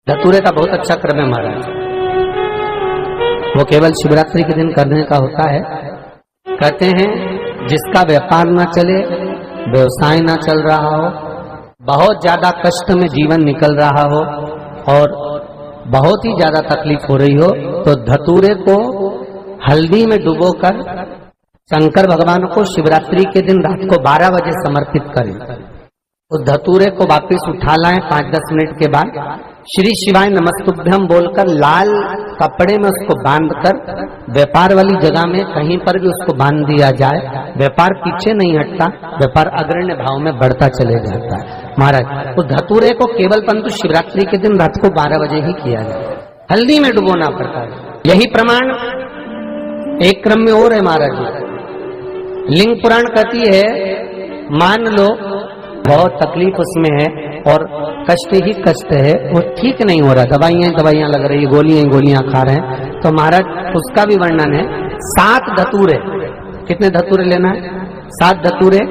धतूरे का बहुत अच्छा क्रम है महाराज। वो केवल शिवरात्रि के दिन करने का होता है। कहते हैं जिसका व्यापार ना चले, व्यवसाय ना चल रहा हो, बहुत ज्यादा कष्ट में जीवन निकल रहा हो और बहुत ही ज्यादा तकलीफ हो रही हो, तो धतूरे को हल्दी में डुबोकर शंकर भगवान को शिवरात्रि के दिन रात को 12 बजे समर्पित करें। उस धतूरे को वापस उठा लाएं 5-10 मिनट के बाद, श्री शिवाय नमस्तुभ्यम बोलकर लाल कपड़े में उसको बांधकर व्यापार वाली जगह में कहीं पर भी उसको बांध दिया जाए। व्यापार पीछे नहीं हटता, व्यापार अग्रण्य भाव में बढ़ता चले जाता है। महाराज उस धतूरे को केवल परंतु शिवरात्रि के दिन रात को 12 बजे ही किया जाए, हल्दी में डुबोना पड़ता है। यही प्रमाण एक क्रम में और है महाराज जी। लिंग पुराण कहती है, मान लो बहुत तकलीफ उसमें है और कष्ट ही कष्ट है, वो ठीक नहीं हो रहा, दवाइयां लग रही है, गोलियां खा रहे हैं, तो महाराज उसका भी वर्णन है। 7 धतूरे, कितने धतूरे लेना है? 7 धतूरे।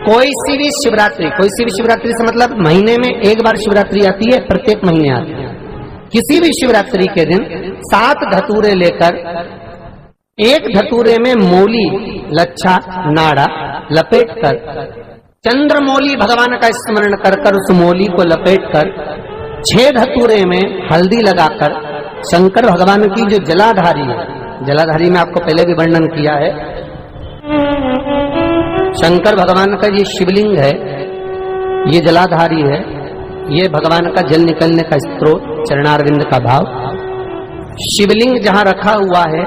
कोई सी भी शिवरात्रि से मतलब महीने में एक बार शिवरात्रि आती है, प्रत्येक महीने आती है। किसी भी शिवरात्रि के दिन 7 धतूरे लेकर, एक धतूरे में मूली, लच्छा, नाड़ा लपेट कर, चंद्रमौली भगवान का स्मरण कर कर उस मौली को लपेट कर 6 धतूरे में हल्दी लगाकर शंकर भगवान की जो जलाधारी है, जलाधारी में आपको पहले भी वर्णन किया है, शंकर भगवान का ये शिवलिंग है, ये जलाधारी है, ये भगवान का जल निकलने का स्रोत, चरणारविंद का भाव। शिवलिंग जहां रखा हुआ है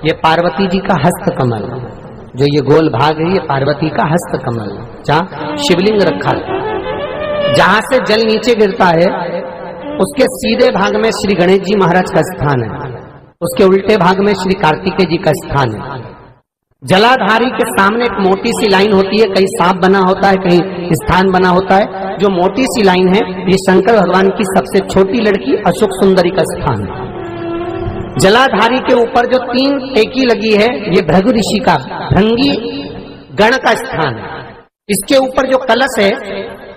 ये पार्वती जी का हस्त कमल, जो ये गोल भाग है ये पार्वती का हस्त कमल, जहां शिवलिंग रखा है। जहां से जल नीचे गिरता है उसके सीधे भाग में श्री गणेश जी महाराज का स्थान है, उसके उल्टे भाग में श्री कार्तिकेय जी का स्थान है। जलाधारी के सामने एक मोटी सी लाइन होती है, कहीं सांप बना होता है, कहीं स्थान बना होता है। जो मोटी सी लाइन है ये शंकर भगवान की सबसे छोटी लड़की अशोक सुंदरी का स्थान है। जलाधारी के ऊपर जो 3 टेकी लगी है ये भृगु ऋषि का भृंगी गण का स्थान है। इसके ऊपर जो कलश है,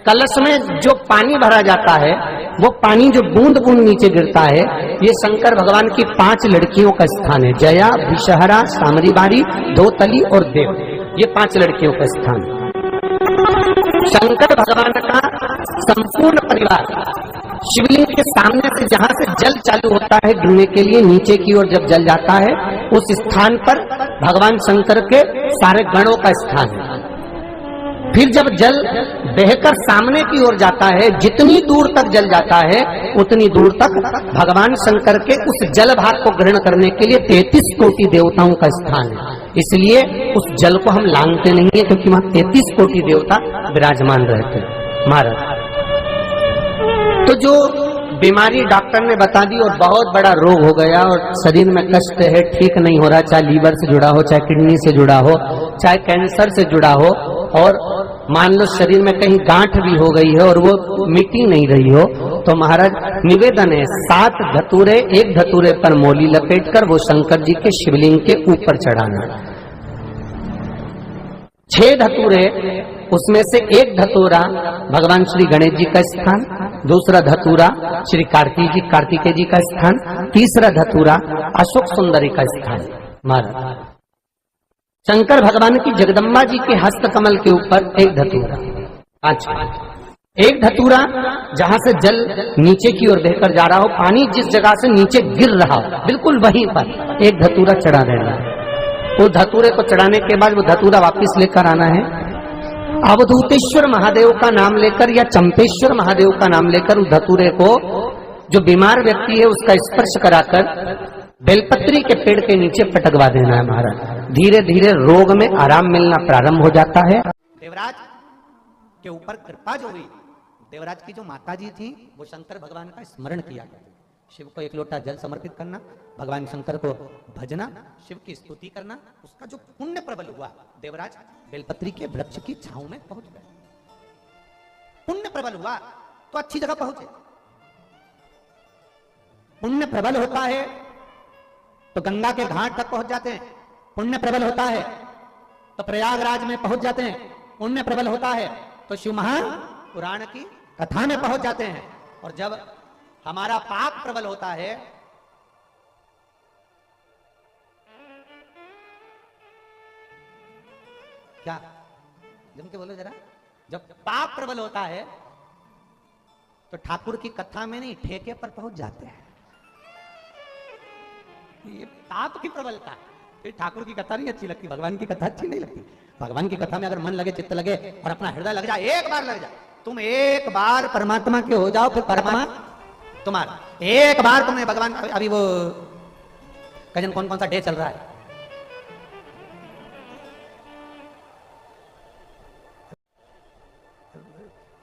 कलश में जो पानी भरा जाता है वो पानी जो बूंद बूंद नीचे गिरता है ये शंकर भगवान की 5 लड़कियों का स्थान है। जया, विषहरा, सामरीबारी, धोतली और देव, ये 5 लड़कियों का स्थान है। शंकर भगवान का संपूर्ण परिवार शिवलिंग के सामने से जहां से जल चालू होता है गिरने के लिए, नीचे की ओर जब जल जाता है उस स्थान पर भगवान शंकर के सारे गणों का स्थान है। फिर जब जल बहकर सामने की ओर जाता है, जितनी दूर तक जल जाता है उतनी दूर तक भगवान शंकर के उस जल भाग को ग्रहण करने के लिए 33 कोटि देवताओं का स्थान है। इसलिए उस जल को हम लांघते नहीं है, क्योंकि वहां 33 कोटि देवता विराजमान रहते हैं महाराज। तो जो बीमारी डॉक्टर ने बता दी और बहुत बड़ा रोग हो गया और शरीर में कष्ट है, ठीक नहीं हो रहा, चाहे लीवर से जुड़ा हो, चाहे किडनी से जुड़ा हो, चाहे कैंसर से जुड़ा हो, और मान लो शरीर में कहीं गांठ भी हो गई है और वो मिटी नहीं रही हो, तो महाराज निवेदन है 7 धतूरे, एक धतूरे पर मौली लपेट कर वो शंकर जी के शिवलिंग के ऊपर चढ़ाना। 6 धतूरे, उसमें से एक धतूरा भगवान श्री गणेश जी का स्थान, दूसरा धतूरा श्री कार्तिकेय जी का स्थान, तीसरा धतूरा अशोक सुंदरी का स्थान। महाराज शंकर भगवान की जगदम्बा जी के हस्त कमल के ऊपर एक धतूरा। अच्छा, एक धतूरा जहां से जल नीचे की ओर बहकर जा रहा हो, पानी जिस जगह से नीचे गिर रहा हो बिल्कुल वहीं पर एक धतूरा चढ़ा देना है। वो धतूरे को चढ़ाने के बाद वो धतूरा वापिस लेकर आना है, अवधूतेश्वर महादेव का नाम लेकर या चंपेश्वर महादेव का नाम लेकर उस धतूरे को, जो बीमार व्यक्ति है उसका स्पर्श कराकर बेलपत्री के पेड़ के नीचे पटकवा देना है महाराज। धीरे धीरे रोग में आराम मिलना प्रारंभ हो जाता है। देवराज के ऊपर कृपा जो हुई, देवराज की जो माता जी थी वो शंकर भगवान का स्मरण किया करती, शिव को 1 लोटा जल समर्पित करना, भगवान शंकर को भजना, शिव की स्तुति करना, उसका जो पुण्य प्रबल हुआ, देवराज बेलपत्री के वृक्ष की छांव में पहुंच गए। पुण्य प्रबल हुआ तो अच्छी जगह पहुंचे। पुण्य प्रबल होता है तो गंगा के घाट तक पहुंच जाते हैं, पुण्य प्रबल होता है तो प्रयागराज में पहुंच जाते हैं, पुण्य प्रबल होता है तो शिव महापुराण की कथा में पहुंच जाते हैं। और जब हमारा पाप प्रबल होता है, क्या जम के बोलो जरा, जब पाप प्रबल होता है तो ठाकुर की कथा में नहीं ठेके पर पहुंच जाते हैं। ये पाप की प्रबलता है। फिर ठाकुर की कथा नहीं अच्छी लगती, भगवान की कथा अच्छी नहीं लगती। भगवान की कथा में अगर मन लगे, चित्त लगे और अपना हृदय लग जाए, एक बार लग जाए, तुम एक बार परमात्मा के हो जाओ, फिर परमात्मा तुम्हारा। एक बार तुमने भगवान, अभी वो कजन कौन कौन सा डे चल रहा है,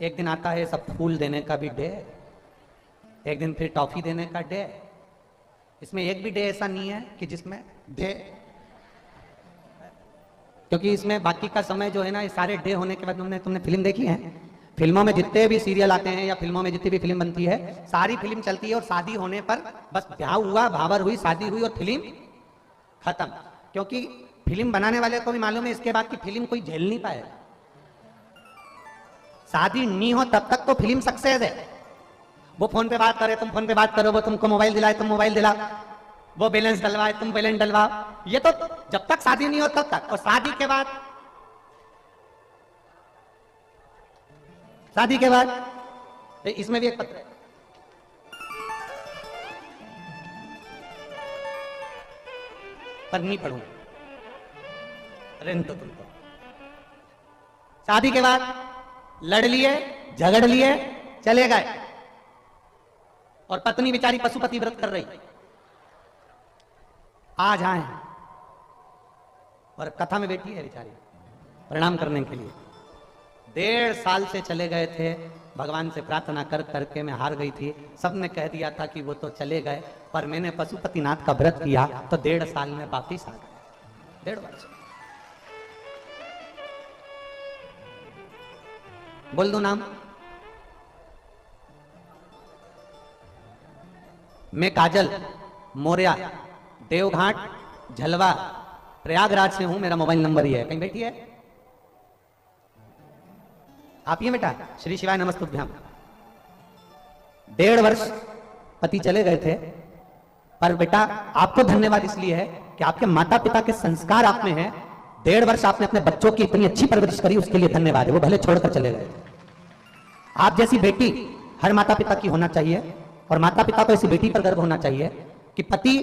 एक दिन आता है सब फूल देने का भी डे, एक दिन फिर टॉफी देने का डे। इसमें एक भी डे ऐसा नहीं है कि जिसमें डे, क्योंकि इसमें बाकी का समय जो है ना, ये सारे डे होने के बाद तुमने फिल्म देखी है, फिल्मों में जितने भी सीरियल आते हैं या फिल्मों में जितनी भी फिल्म बनती है, सारी फिल्म चलती है और शादी होने पर बस ब्याह हुआ, भावर हुई, शादी हुई और फिल्म खत्म। क्योंकि फिल्म बनाने वाले को भी मालूम है इसके बाद की फिल्म कोई झेल नहीं पाएगा। शादी नहीं हो तब तक तो फिल्म सक्सेस है। वो फोन पे बात करे, तुम फोन पे बात करो, वो तुमको मोबाइल दिलाए, तुम मोबाइल दिला, वो बैलेंस डलवाए, तुम बैलेंस डलवाओ, ये तो जब तक शादी नहीं हो तब तक। और शादी के बाद, शादी के बाद इसमें भी एक पत्र है, पर नहीं पढ़ूंगा, रहने दो तुमको। शादी के बाद लड़ लिए, झगड़ लिए, चले गए, और पत्नी बेचारी पशुपति व्रत कर रही, आज आए और कथा में बैठी है बेचारी प्रणाम करने के लिए। 1.5 साल से चले गए थे, भगवान से प्रार्थना कर करके मैं हार गई थी। सबने कह दिया था कि वो तो चले गए, पर मैंने पशुपतिनाथ का व्रत किया तो 1.5 साल में वापिस आ गए। 1.5 वर्ष बोल दो नाम, मैं काजल मोरिया, देवघाट, झलवा, प्रयागराज से हूं। मेरा मोबाइल नंबर ही है, कहीं बैठी है आप ही बेटा। श्री शिवाय नमस्तुभ्याम। 1.5 वर्ष पति चले गए थे, पर बेटा आपको धन्यवाद इसलिए है कि आपके माता पिता के संस्कार आप में है। 1.5 वर्ष आपने अपने बच्चों की इतनी अच्छी परवरिश करी, उसके लिए धन्यवाद है। वो भले छोड़कर चले गए। आप जैसी बेटी हर माता पिता की होना चाहिए, और माता पिता को ऐसी बेटी पर गर्व होना चाहिए कि पति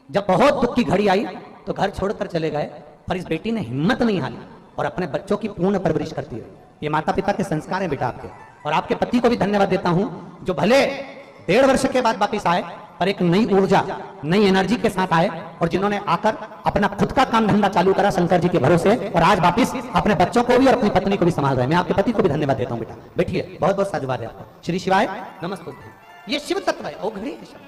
जब बहुत दुख की घड़ी आई तो घर छोड़कर चले गए, पर इस बेटी ने हिम्मत नहीं हारी और अपने बच्चों की पूर्ण परवरिश करती है। ये माता पिता के संस्कार हैं बेटा आपके। और आपके पति को भी धन्यवाद देता हूं, जो भले 1.5 वर्ष के बाद वापिस आए, पर एक नई ऊर्जा, नई एनर्जी के साथ आए, और जिन्होंने आकर अपना खुद का काम धंधा चालू करा शंकर जी के भरोसे, और आज वापिस अपने बच्चों को भी और अपनी पत्नी को भी संभाल रहे हैं। मैं आपके पति को भी धन्यवाद देता हूं बेटा। बैठिए, बहुत बहुत साधुवाद है आपका। श्री शिवाय नमस्ते। ये शिव तत्व है, वो घड़ी है।